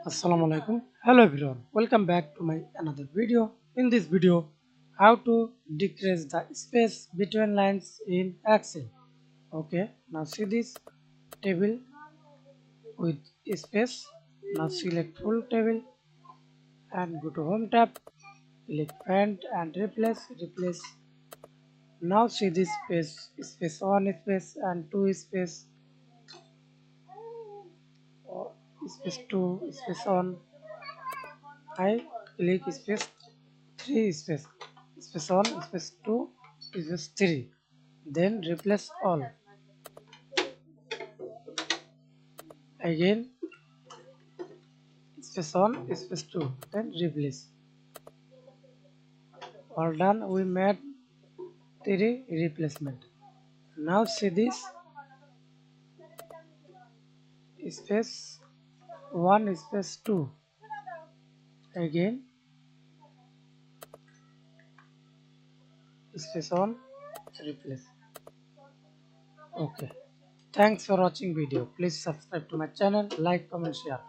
Assalamu alaikum. Hello everyone. Welcome back to my another video. In this video, how to decrease the space between lines in Excel. Okay. Now see this table with space. Now select full table and go to Home tab. Click Paint and Replace. Now see this space 1 space and 2 space, or space 2 space on. I click space 3 space 1 space 2 space 3, then replace all. Again space 1 space 2, then replace. All done. We made 3 replacement. Now see this space 1 space 2, again space 1, replace. Okay. Thanks for watching video. Please subscribe to my channel, like, comment, share.